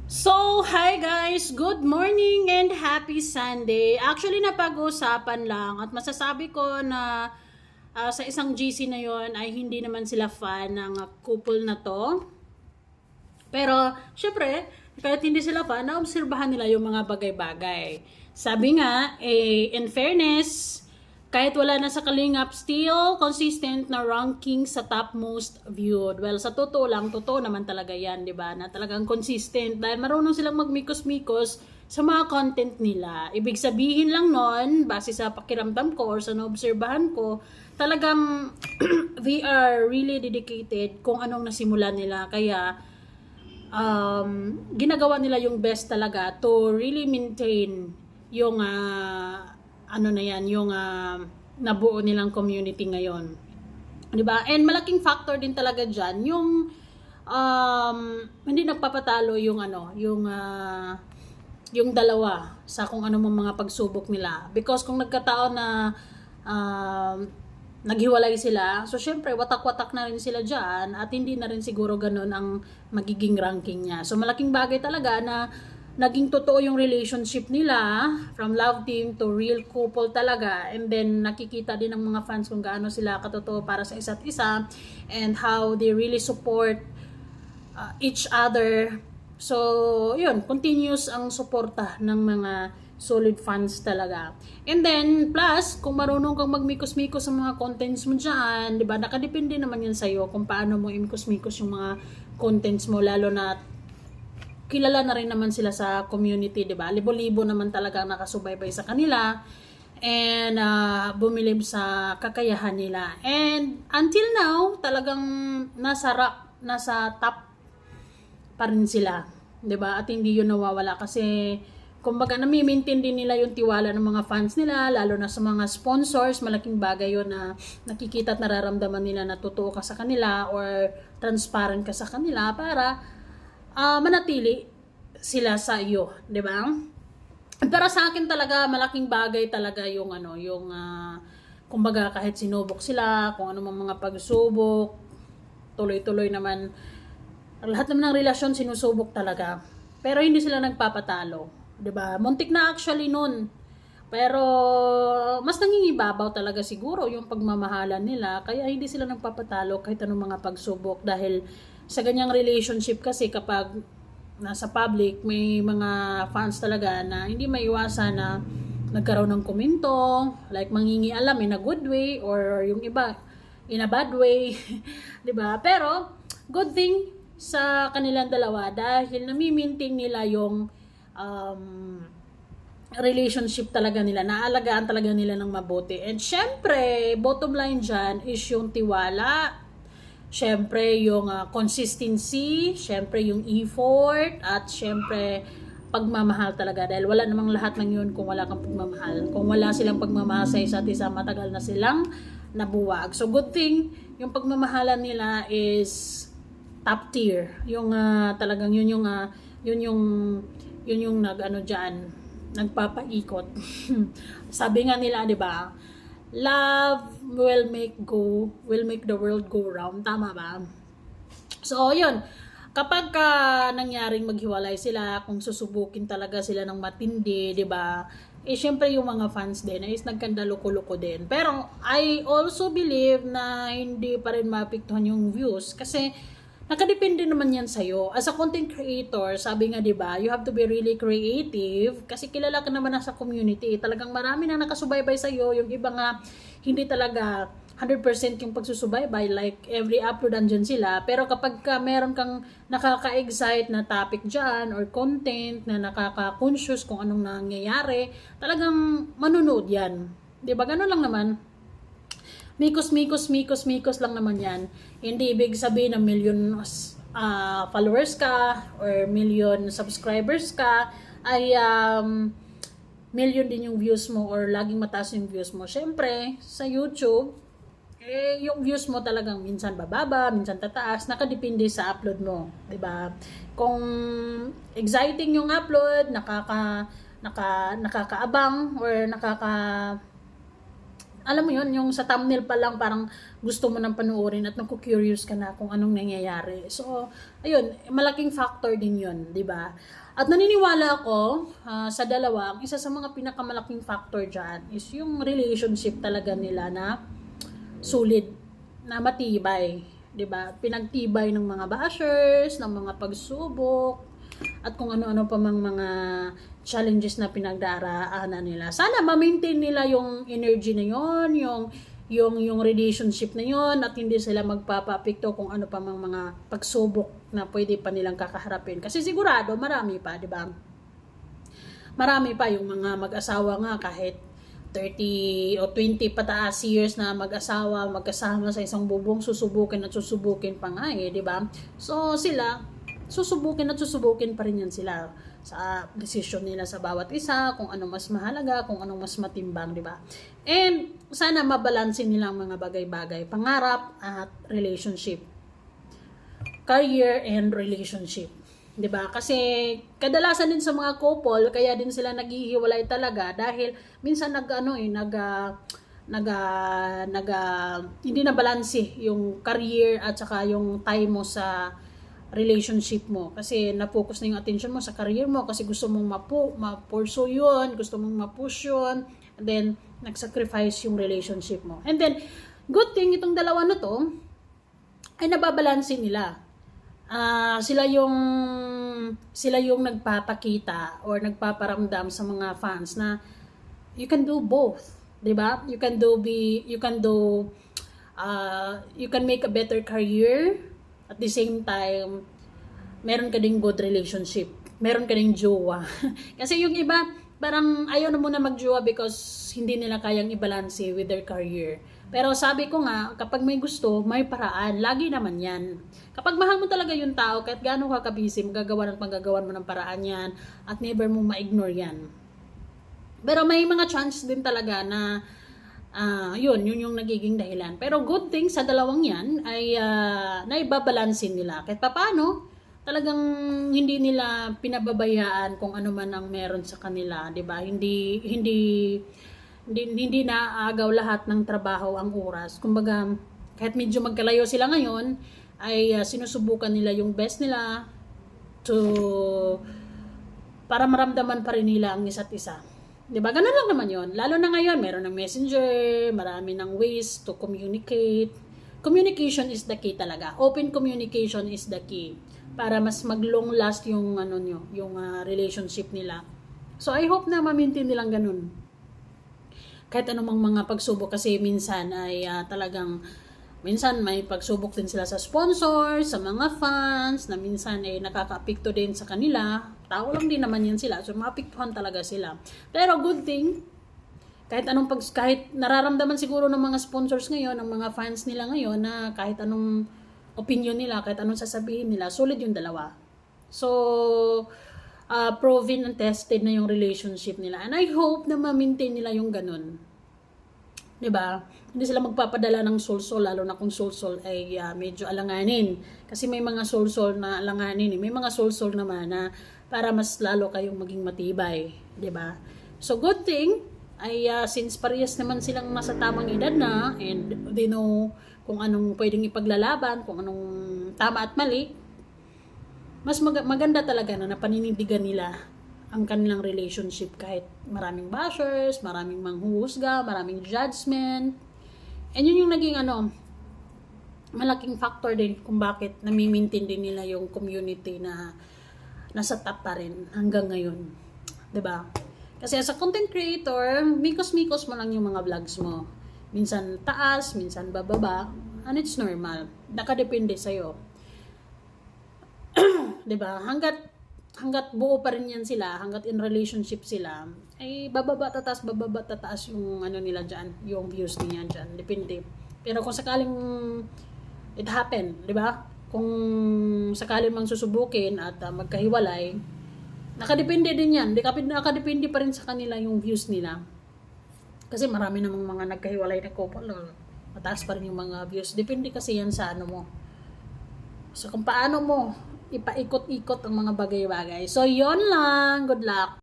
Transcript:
So, hi guys! Good morning and happy Sunday! Actually, napag-uusapan lang at masasabi ko na sa isang GC na yon ay hindi naman sila fan ng couple na to. Pero, syempre, kahit hindi sila fan, naobserbahan nila yung mga bagay-bagay. Sabi nga, in fairness, kahit wala na sa Kalingap, still consistent na ranking sa top most viewed. Well, sa totoo lang, totoo naman talaga yan, di ba? Na talagang consistent dahil marunong silang magmikos-mikos sa mga content nila. Ibig sabihin lang nun, base sa pakiramdam ko or sa naobserbahan ko, talagang they are really dedicated kung anong nasimulan nila. Kaya, ginagawa nila yung best talaga to really maintain yung ano na yan, yung nabuo nilang community ngayon. 'Di ba? And malaking factor din talaga diyan yung hindi nagpapatalo yung yung dalawa sa kung ano mga pagsubok nila. Because kung nagkataon na naghiwalay sila, so syempre watak-watak na rin sila dyan at hindi na rin siguro ganun ang magiging ranking niya. So malaking bagay talaga na naging totoo yung relationship nila from love team to real couple talaga, and then nakikita din ng mga fans kung gaano sila katotoo para sa isa't isa and how they really support each other. So yun, continuous ang suporta ng mga solid fans talaga. And then, plus, kung marunong kang magmikos-mikos sa mga contents mo dyan, di ba, nakadepende naman yan sa'yo kung paano mo imikos-mikos yung mga contents mo, lalo na kilala na rin naman sila sa community, di ba? Libo-libo naman talaga nakasubaybay sa kanila and bumilib sa kakayahan nila. And until now, talagang nasa top pa rin sila, di ba? At hindi yun nawawala kasi kumbaga nami-maintain din nila yung tiwala ng mga fans nila, lalo na sa mga sponsors. Malaking bagay yun na nakikita at nararamdaman nila na totoo ka sa kanila or transparent ka sa kanila para manatili sila sa iyo, 'di ba? Pero sa akin talaga malaking bagay talaga yung kumbaga kahit sinubok sila, kung ano mga pagsubok, tuloy-tuloy naman lahat naman ng relasyon sinusubok talaga. Pero hindi sila nagpapatalo. 'Di ba? Muntik na actually noon. Pero mas nangingibabaw talaga siguro yung pagmamahalan nila, kaya hindi sila nagpapatalo kahit anong mga pagsubok dahil sa ganyang relationship kasi kapag nasa public may mga fans talaga na hindi maiwasan na nagkaroon ng komento, like mangingialam in a good way or yung iba in a bad way, 'di ba? Pero good thing sa kanilang dalawa dahil nami-maintain nila yung relationship talaga nila, naalagaan talaga nila ng mabuti. And syempre, bottom line dyan is yung tiwala, syempre yung consistency, syempre yung effort, at syempre pagmamahal talaga. Dahil wala namang lahat ng yun kung wala kang pagmamahal. Kung wala silang pagmamahal sa isa't isa, matagal na silang nabuwag. So good thing, yung pagmamahalan nila is top tier. Yung talagang yun yung nagpapaikot. Sabi nga nila, 'di ba? Love will make the world go round, tama ba? So, 'yun. Kapag nangyaring maghiwalay sila, kung susubukin talaga sila ng matindi, 'di ba? Syempre yung mga fans din is nagkandaloko-loko din. Pero I also believe na hindi pa rin maapektuhan yung views kasi nakadepende naman yan sa'yo. As a content creator, sabi nga 'di ba, you have to be really creative kasi kilala ka naman na sa community. Talagang marami na nakasubaybay sa'yo. Yung iba nga, hindi talaga 100% yung pagsusubaybay. Like, every upload andyan sila. Pero kapag meron kang nakaka-excite na topic dyan or content na nakaka-conscious kung anong nangyayari, talagang manunood yan. 'Di ba? Ganun lang naman. Mikos lang naman yan. Hindi ibig sabihin na million followers ka or million subscribers ka ay million din yung views mo or laging mataas yung views mo. Syempre, sa YouTube, yung views mo talagang minsan bababa, minsan tataas, nakadepende sa upload mo, 'di ba? Kung exciting yung upload, nakakaabang or alam mo yun, yung sa thumbnail pa lang parang gusto mo nang panoorin at naku-curious ka na kung anong nangyayari. So, ayun, malaking factor din yun, di ba? At naniniwala ako sa dalawa, ang isa sa mga pinakamalaking factor dyan is yung relationship talaga nila na solid, na matibay, di ba? Pinagtibay ng mga bashers, ng mga pagsubok, at kung ano-ano pa mang mga challenges na pinagdaraanan nila. Sana ma-maintain nila yung energy na yon, yung relationship na yon, at hindi sila magpapapikto kung ano pa mang mga pagsubok na pwede pa nilang kakaharapin. Kasi sigurado marami pa, di ba? Marami pa yung mga mag-asawa nga kahit 30 o 20 pataas years na mag-asawa, magkasama sa isang bubong, susubukin at susubukin pa nga di ba? So sila, susubukin at susubukin pa rin yan sila sa decision nila sa bawat isa, kung ano mas mahalaga, kung ano mas matimbang, di ba? And sana mabalansin nila ang mga bagay-bagay, pangarap at relationship, career and relationship, di ba? Kasi kadalasan din sa mga couple, kaya din sila naghihiwalay talaga dahil minsan hindi na balanse yung career at saka yung time mo sa relationship mo, kasi na-focus na yung attention mo sa career mo kasi gusto mong ma-pursue yun, gusto mong ma-push yun, and then nag-sacrifice yung relationship mo. And then good thing itong dalawa na to ay nababalanse nila. Sila yung nagpapakita or nagpaparamdam sa mga fans na you can do both, 'di ba? You can make a better career at the same time meron ka ding good relationship, meron ka ding jowa. Kasi yung iba parang ayaw na muna magjowa because hindi nila kayang i-balance with their career. Pero sabi ko nga, kapag may gusto, may paraan. Lagi naman yan. Kapag mahal mo talaga yung tao, kahit gaano ka kabisi, magagawa mo ng paraan yan at never mo ma-ignore yan. Pero may mga chance din talaga na yun yung nagiging dahilan. Pero good thing sa dalawang yan ay naibabalansin nila. Kahit paano, talagang hindi nila pinababayaan kung ano man ang meron sa kanila, 'di ba? Hindi naaagaw lahat ng trabaho ang oras. Kumbaga, kahit medyo magkalayo sila ngayon, ay sinusubukan nila yung best nila para maramdaman pa rin nila ang isa't isa. 'Di ba? Ganun lang naman 'yon. Lalo na ngayon, meron ng messenger, marami ng ways to communicate. Communication is the key talaga. Open communication is the key para mas mag-long last yung relationship nila. So I hope na ma-maintain nilang ganun. Kahit anumang mga pagsubok, kasi minsan ay minsan may pagsubok din sila sa sponsors, sa mga fans, na minsan ay nakaka-apekto din sa kanila. Tao lang din naman yan sila, so maapektuhan talaga sila. Pero good thing, kahit nararamdaman siguro ng mga sponsors ngayon, ng mga fans nila ngayon, na kahit anong opinion nila, kahit anong sasabihin nila, solid yung dalawa. So, proven and tested na yung relationship nila. And I hope na ma-maintain nila yung ganun. 'Di ba? Hindi sila magpapadala ng soul-soul, lalo na kung soul-soul ay medyo alanganin. Kasi may mga soul-soul na alanganin, may mga soul-soul naman na para mas lalo kayong maging matibay, 'di ba? So good thing ay since parehas naman silang nasa tamang edad na and they know kung anong pwedeng ipaglalaban, kung anong tama at mali, mas maganda talaga na napaninindigan nila ang kanilang relationship kahit maraming bashers, maraming manghuhusga, maraming judgment. And yun yung naging malaking factor din kung bakit nami-maintain din nila yung community na nasa top pa rin hanggang ngayon. 'Di ba? Kasi as a content creator, mikos-mikos mo lang yung mga vlogs mo. Minsan taas, minsan bababa, and it's normal. Nakadepende sa'yo. 'Di ba? Hanggat buo pa rin yan sila, hanggat in relationship sila, ay bababa tataas yung nila diyan, yung views niya diyan. Depende. Pero kung sakaling it happen, 'di ba? Kung sakaling mang susubukin at magkahiwalay, nakadepende din yan. Nakadepende pa rin sa kanila yung views nila. Kasi marami namang mga nagkahiwalay na couple, mataas pa rin yung mga views. Depende kasi yan sa mo. So kung paano mo ipaikot-ikot ang mga bagay-bagay. So yon lang. Good luck.